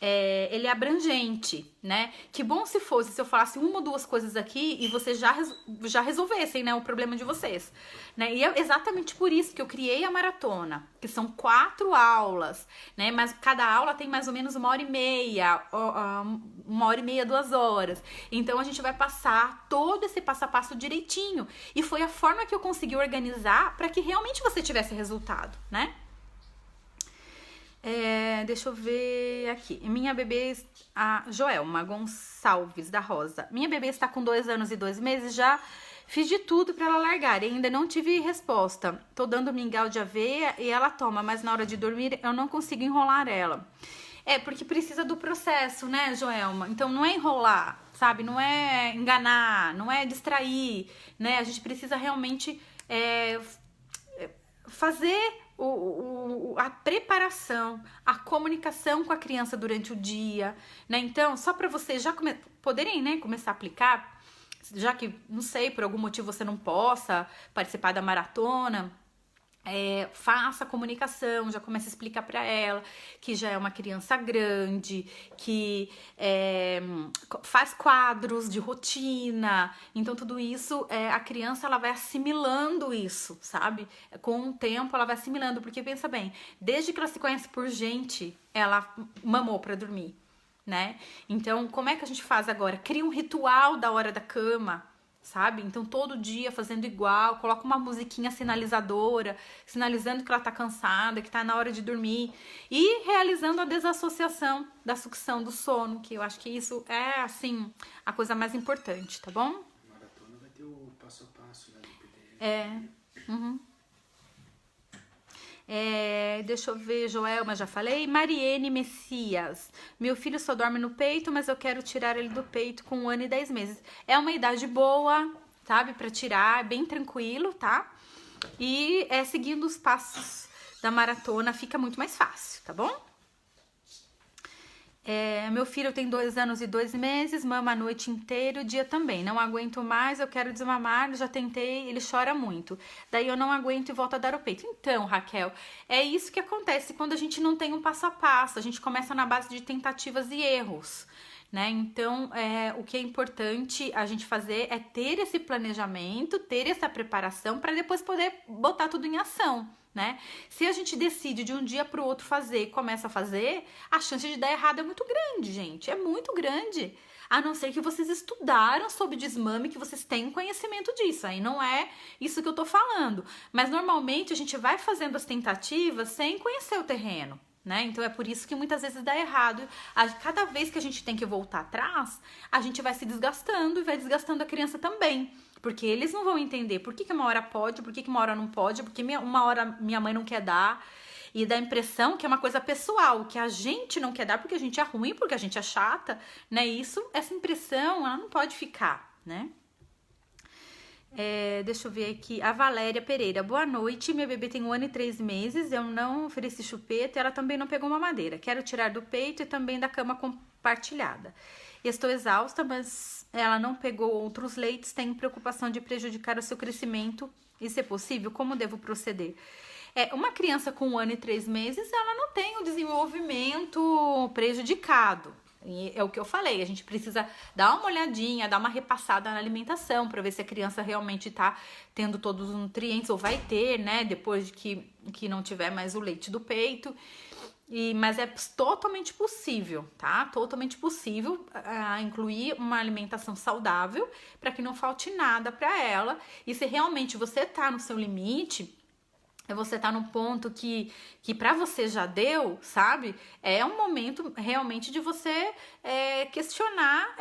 ele é abrangente, né? Que bom se fosse, se eu falasse uma ou duas coisas aqui e vocês já resolvessem, né, o problema de vocês, né? E é exatamente por isso que eu criei a maratona, que são 4 aulas, né? Mas cada aula tem mais ou menos 1h30, 1h30, 2 horas. Então a gente vai passar todo esse passo a passo direitinho. E foi a forma que eu consegui organizar para que realmente você tivesse resultado, né? Deixa eu ver aqui. Minha bebê, a Joelma Gonçalves da Rosa. Minha bebê está com 2 anos e 2 meses. Já fiz de tudo para ela largar e ainda não tive resposta. Tô dando mingau de aveia e ela toma, mas na hora de dormir eu não consigo enrolar ela. Porque precisa do processo, né, Joelma? Então não é enrolar, sabe? Não é enganar, não é distrair, né? A gente precisa realmente fazer a preparação, a comunicação com a criança durante o dia, né? Então, só para vocês já poderem, né, começar a aplicar, já que, não sei, por algum motivo você não possa participar da maratona, faça a comunicação, já comece a explicar para ela que já é uma criança grande, que faz quadros de rotina. Então tudo isso, a criança ela vai assimilando isso, sabe? Com o tempo ela vai assimilando, porque pensa bem, desde que ela se conhece por gente, ela mamou para dormir, né? Então como é que a gente faz agora? Cria um ritual da hora da cama, sabe? Então todo dia fazendo igual, coloca uma musiquinha sinalizadora, sinalizando que ela tá cansada, que tá na hora de dormir, e realizando a desassociação da sucção do sono, que eu acho que isso é, assim, a coisa mais importante, tá bom? A maratona vai ter o passo a passo, né, do PDF. Deixa eu ver, Joelma, já falei. Mariene Messias. Meu filho só dorme no peito, mas eu quero tirar ele do peito com 1 ano e 10 meses. É uma idade boa, sabe, pra tirar, é bem tranquilo, tá? E seguindo os passos da maratona fica muito mais fácil, tá bom? Meu filho tem 2 anos e 2 meses, mama a noite inteira, o dia também. Não aguento mais, eu quero desmamar, já tentei, ele chora muito. Daí eu não aguento e volto a dar o peito. Então, Raquel, é isso que acontece quando a gente não tem um passo a passo. A gente começa na base de tentativas e erros, né? Então, o que é importante a gente fazer é ter esse planejamento, ter essa preparação para depois poder botar tudo em ação, né? Se a gente decide de um dia para o outro fazer e começa a fazer, a chance de dar errado é muito grande, gente. É muito grande. A não ser que vocês estudaram sobre desmame, que vocês têm conhecimento disso. Aí não é isso que eu tô falando. Mas normalmente a gente vai fazendo as tentativas sem conhecer o terreno, né? Então é por isso que muitas vezes dá errado. Cada vez que a gente tem que voltar atrás, a gente vai se desgastando e vai desgastando a criança também. Porque eles não vão entender por que uma hora pode, por que uma hora não pode, porque uma hora minha mãe não quer dar. E dá a impressão que é uma coisa pessoal, que a gente não quer dar porque a gente é ruim, porque a gente é chata, né? Essa impressão, ela não pode ficar, né? Deixa eu ver aqui, a Valéria Pereira. Boa noite, minha bebê tem 1 ano e 3 meses, eu não ofereci chupeta e ela também não pegou mamadeira. Quero tirar do peito e também da cama compartilhada. Estou exausta, mas ela não pegou outros leites, tenho preocupação de prejudicar o seu crescimento e, se possível, como devo proceder? Uma criança com 1 ano e 3 meses, ela não tem o desenvolvimento prejudicado. E é o que eu falei, a gente precisa dar uma olhadinha, dar uma repassada na alimentação para ver se a criança realmente tá tendo todos os nutrientes, ou vai ter, né, depois de que não tiver mais o leite do peito. Mas é totalmente possível, tá? Totalmente possível incluir uma alimentação saudável para que não falte nada para ela. E se realmente você tá no seu limite, você tá num ponto que para você já deu, sabe? É um momento realmente de você questionar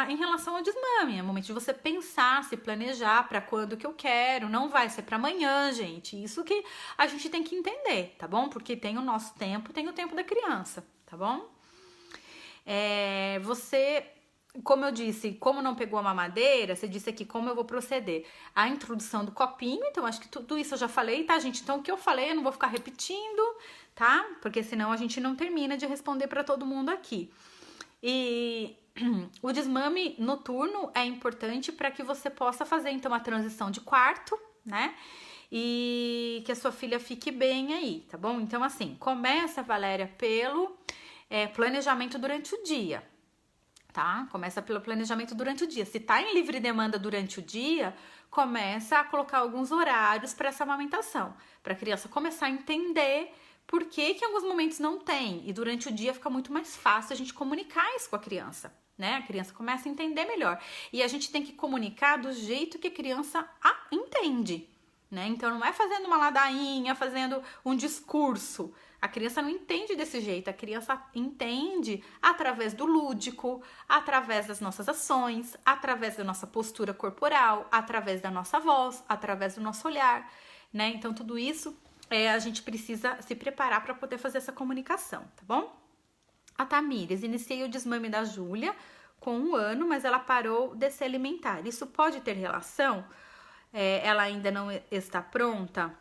em relação ao desmame. É um momento de você pensar, se planejar para quando que eu quero. Não vai ser para amanhã, gente. Isso que a gente tem que entender, tá bom? Porque tem o nosso tempo, tem o tempo da criança, tá bom? Como eu disse, como não pegou a mamadeira, você disse aqui como eu vou proceder. A introdução do copinho, então acho que tudo isso eu já falei, tá, gente? Então o que eu falei eu não vou ficar repetindo, tá? Porque senão a gente não termina de responder para todo mundo aqui. E o desmame noturno é importante para que você possa fazer então a transição de quarto, né? E que a sua filha fique bem aí, tá bom? Então assim, começa, Valéria, pelo planejamento durante o dia, tá? Começa pelo planejamento durante o dia. Se tá em livre demanda durante o dia, começa a colocar alguns horários para essa amamentação, para a criança começar a entender por que em alguns momentos não tem, e durante o dia fica muito mais fácil a gente comunicar isso com a criança, né? A criança começa a entender melhor, e a gente tem que comunicar do jeito que a criança entende, né? Então não é fazendo uma ladainha, fazendo um discurso. A criança não entende desse jeito, a criança entende através do lúdico, através das nossas ações, através da nossa postura corporal, através da nossa voz, através do nosso olhar, né? Então tudo isso a gente precisa se preparar para poder fazer essa comunicação, tá bom? A Tamires, iniciei o desmame da Júlia com 1 ano, mas ela parou de se alimentar. Isso pode ter relação? Ela ainda não está pronta?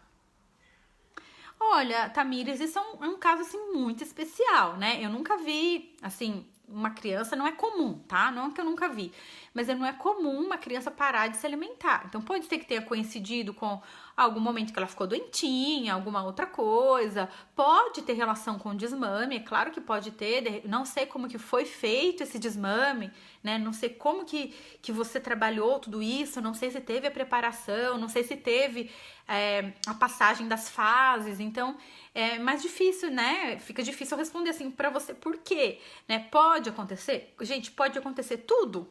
Olha, Tamires, isso é um caso, assim, muito especial, né? Eu nunca vi, assim, uma criança, não é comum, tá? Não é que eu nunca vi, mas não é comum uma criança parar de se alimentar. Então, pode ser que tenha coincidido com algum momento que ela ficou doentinha, alguma outra coisa. Pode ter relação com o desmame, é claro que pode ter. Não sei como que foi feito esse desmame, né? Não sei como que você trabalhou tudo isso, não sei se teve a preparação, não sei se teve a passagem das fases. Então, é mais difícil, né? Fica difícil responder assim pra você por quê, né? Pode acontecer? Gente, pode acontecer tudo,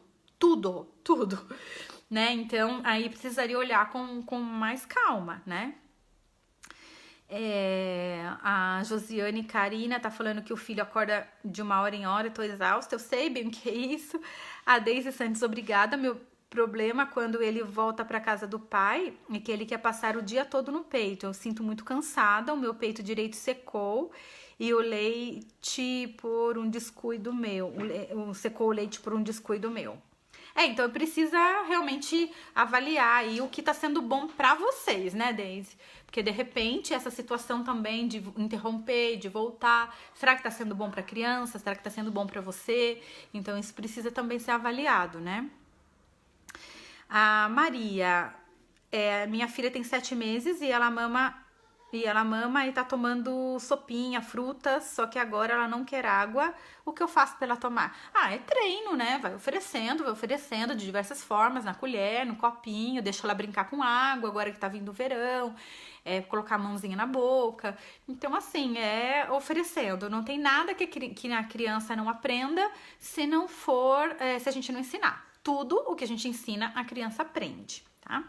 né? Então, aí precisaria olhar com mais calma, né? A Josiane Karina tá falando que o filho acorda de 1 hora em hora, eu tô exausta, eu sei bem o que é isso. A Deise Santos, obrigada. Meu problema quando ele volta para casa do pai é que ele quer passar o dia todo no peito. Eu sinto muito cansada, o meu peito direito secou e o leite por um descuido meu. Secou o leite por um descuido meu. Então precisa realmente avaliar aí o que tá sendo bom pra vocês, né, Deise? Porque de repente essa situação também de interromper, de voltar, será que tá sendo bom pra criança? Será que tá sendo bom pra você? Então isso precisa também ser avaliado, né? A Maria, minha filha tem 7 meses e ela mama e tá tomando sopinha, frutas, só que agora ela não quer água. O que eu faço pra ela tomar? É treino, né? Vai oferecendo de diversas formas, na colher, no copinho, deixa ela brincar com água, agora que tá vindo o verão, colocar a mãozinha na boca. Então, assim, oferecendo. Não tem nada que a criança não aprenda se não for, se a gente não ensinar. Tudo o que a gente ensina, a criança aprende, tá?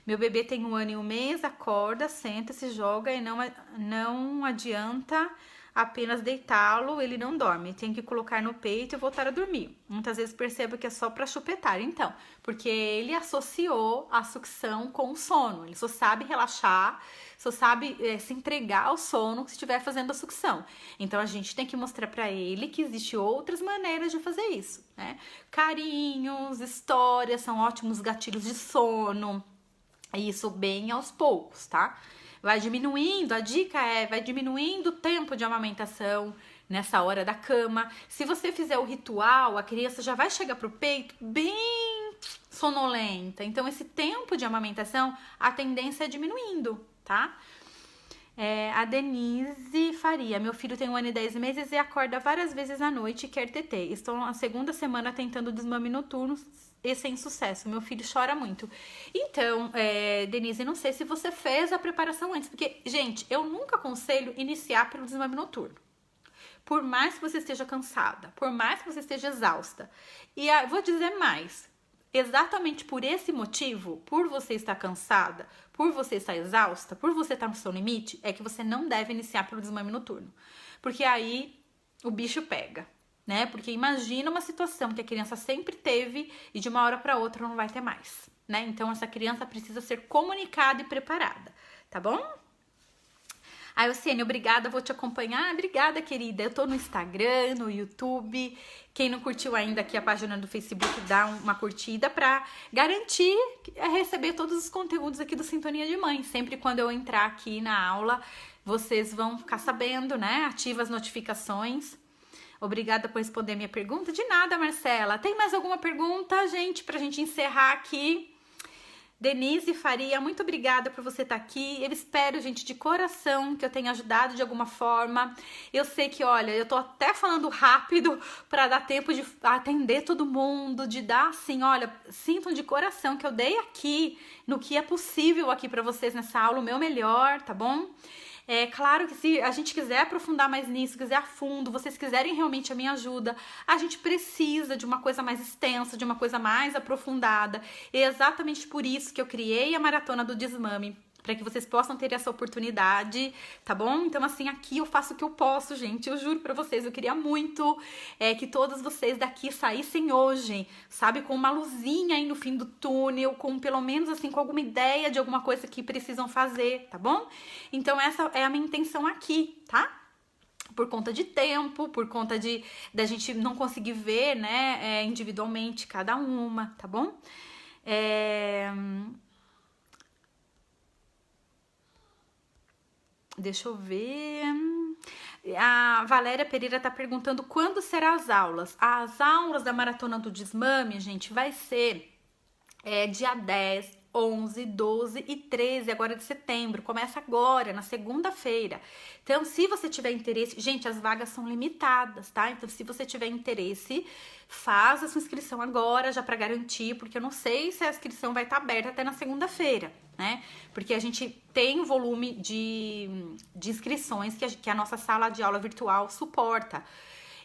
Meu bebê tem 1 ano e 1 mês, acorda, senta, se joga e não adianta apenas deitá-lo, ele não dorme. Tem que colocar no peito e voltar a dormir. Muitas vezes percebo que é só para chupetar, então, porque ele associou a sucção com o sono. Ele só sabe relaxar, só sabe se entregar ao sono se estiver fazendo a sucção. Então a gente tem que mostrar para ele que existem outras maneiras de fazer isso, né? Carinhos, histórias são ótimos gatilhos de sono. Isso bem aos poucos, tá? Vai diminuindo, a dica vai diminuindo o tempo de amamentação nessa hora da cama. Se você fizer o ritual, a criança já vai chegar pro peito bem sonolenta. Então, esse tempo de amamentação, a tendência é diminuindo, tá? A Denise Faria, meu filho tem 1 ano e 10 meses e acorda várias vezes à noite e quer tetê. Estou na 2ª semana tentando desmame noturno e sem sucesso. Meu filho chora muito. Então, Denise, não sei se você fez a preparação antes, porque, gente, eu nunca aconselho iniciar pelo desmame noturno. Por mais que você esteja cansada, por mais que você esteja exausta. E vou dizer mais. Exatamente por esse motivo, por você estar cansada, por você estar exausta, por você estar no seu limite, é que você não deve iniciar pelo desmame noturno. Porque aí o bicho pega, né? Porque imagina uma situação que a criança sempre teve e de uma hora para outra não vai ter mais, né? Então essa criança precisa ser comunicada e preparada, tá bom? Luciane, obrigada, vou te acompanhar. Obrigada, querida. Eu tô no Instagram, no YouTube. Quem não curtiu ainda aqui a página do Facebook, dá uma curtida pra garantir receber todos os conteúdos aqui do Sintonia de Mãe. Sempre quando eu entrar aqui na aula, vocês vão ficar sabendo, né? Ativa as notificações. Obrigada por responder minha pergunta. De nada, Marcela. Tem mais alguma pergunta, gente, pra gente encerrar aqui? Denise Faria, muito obrigada por você estar aqui. Eu espero, gente, de coração que eu tenha ajudado de alguma forma. Eu sei que, olha, eu tô até falando rápido para dar tempo de atender todo mundo, de dar assim, olha, sintam de coração que eu dei aqui no que é possível aqui para vocês nessa aula o meu melhor, tá bom? É claro que se a gente quiser aprofundar mais nisso, quiser a fundo, vocês quiserem realmente a minha ajuda, a gente precisa de uma coisa mais extensa, de uma coisa mais aprofundada. E é exatamente por isso que eu criei a Maratona do Desmame, para que vocês possam ter essa oportunidade, tá bom? Então, assim, aqui eu faço o que eu posso, gente. Eu juro pra vocês, eu queria muito que todos vocês daqui saíssem hoje, sabe? Com uma luzinha aí no fim do túnel, com pelo menos, assim, com alguma ideia de alguma coisa que precisam fazer, tá bom? Então, essa é a minha intenção aqui, tá? Por conta de tempo, por conta da gente não conseguir ver, né, individualmente cada uma, tá bom? Deixa eu ver. A Valéria Pereira tá perguntando quando serão as aulas. As aulas da Maratona do Desmame, gente, vai ser dia 10, 11, 12 e 13 agora de setembro. Começa agora, na segunda-feira. Então, se você tiver interesse... Gente, as vagas são limitadas, tá? Então, se você tiver interesse, faz a sua inscrição agora, já pra garantir, porque eu não sei se a inscrição vai estar aberta até na segunda-feira, né? Porque a gente tem um volume de inscrições que a nossa sala de aula virtual suporta.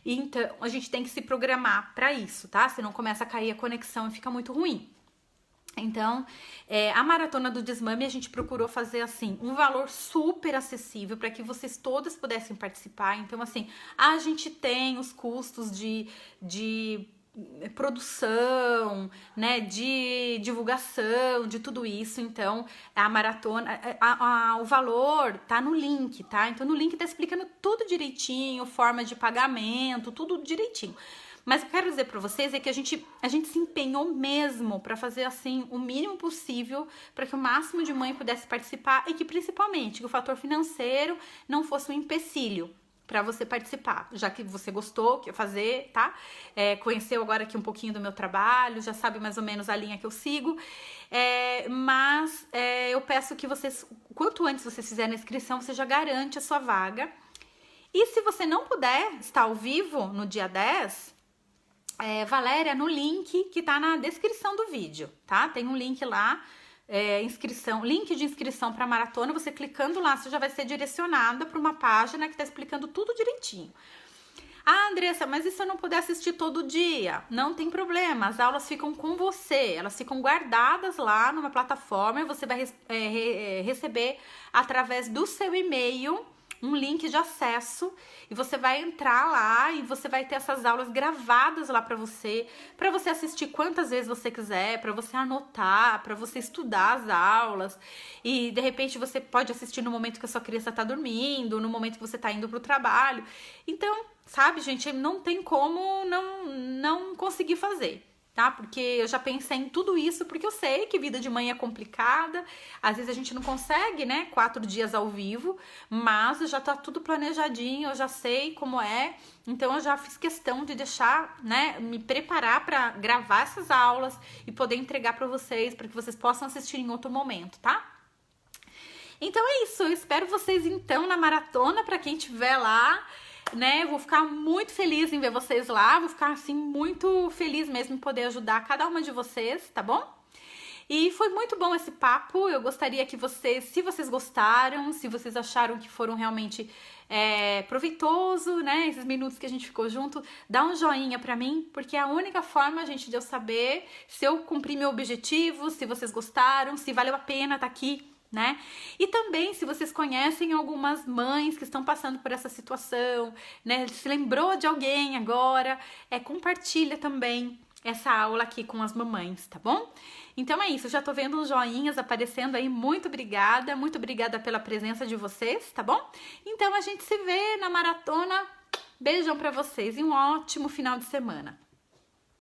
Então, a gente tem que se programar para isso, tá? Senão começa a cair a conexão e fica muito ruim. Então, a Maratona do Desmame a gente procurou fazer, assim, um valor super acessível para que vocês todas pudessem participar. Então, assim, a gente tem os custos de produção, né, de divulgação, de tudo isso. Então, a maratona, o valor tá no link, tá? Então, no link tá explicando tudo direitinho, forma de pagamento, tudo direitinho. Mas o que eu quero dizer pra vocês é que a gente se empenhou mesmo pra fazer, assim, o mínimo possível para que o máximo de mãe pudesse participar e que, principalmente, que o fator financeiro não fosse um empecilho para você participar, já que você gostou, quer fazer, tá? Conheceu agora aqui um pouquinho do meu trabalho, já sabe mais ou menos a linha que eu sigo, mas eu peço que vocês, quanto antes vocês fizerem a inscrição, você já garante a sua vaga. E se você não puder estar ao vivo no dia 10, Valéria, no link que tá na descrição do vídeo, tá? Tem um link lá, link de inscrição para maratona. Você clicando lá, você já vai ser direcionada para uma página que tá explicando tudo direitinho. Ah, Andressa, mas e se eu não puder assistir todo dia? Não tem problema, as aulas ficam com você, elas ficam guardadas lá numa plataforma e você vai receber através do seu e-mail um link de acesso e você vai entrar lá e você vai ter essas aulas gravadas lá para você assistir quantas vezes você quiser, para você anotar, para você estudar as aulas e de repente você pode assistir no momento que a sua criança tá dormindo, no momento que você tá indo pro trabalho. Então, sabe, gente, não tem como não conseguir fazer, tá? Porque eu já pensei em tudo isso, porque eu sei que vida de mãe é complicada, às vezes a gente não consegue, né, 4 dias ao vivo, mas já tá tudo planejadinho, eu já sei como é, então eu já fiz questão de deixar, né, me preparar para gravar essas aulas e poder entregar para vocês, para que vocês possam assistir em outro momento, tá? Então é isso, eu espero vocês então na maratona, para quem estiver lá, né, vou ficar muito feliz em ver vocês lá, vou ficar assim muito feliz mesmo em poder ajudar cada uma de vocês, tá bom? E foi muito bom esse papo, eu gostaria que vocês, se vocês gostaram, se vocês acharam que foram realmente proveitoso, né, esses minutos que a gente ficou junto, dá um joinha pra mim, porque é a única forma, gente, de eu saber se eu cumpri meu objetivo, se vocês gostaram, se valeu a pena estar aqui, né? E também, se vocês conhecem algumas mães que estão passando por essa situação, né? Se lembrou de alguém agora, compartilha também essa aula aqui com as mamães, tá bom? Então é isso, eu já tô vendo uns joinhas aparecendo aí, muito obrigada pela presença de vocês, tá bom? Então a gente se vê na maratona, beijão pra vocês e um ótimo final de semana.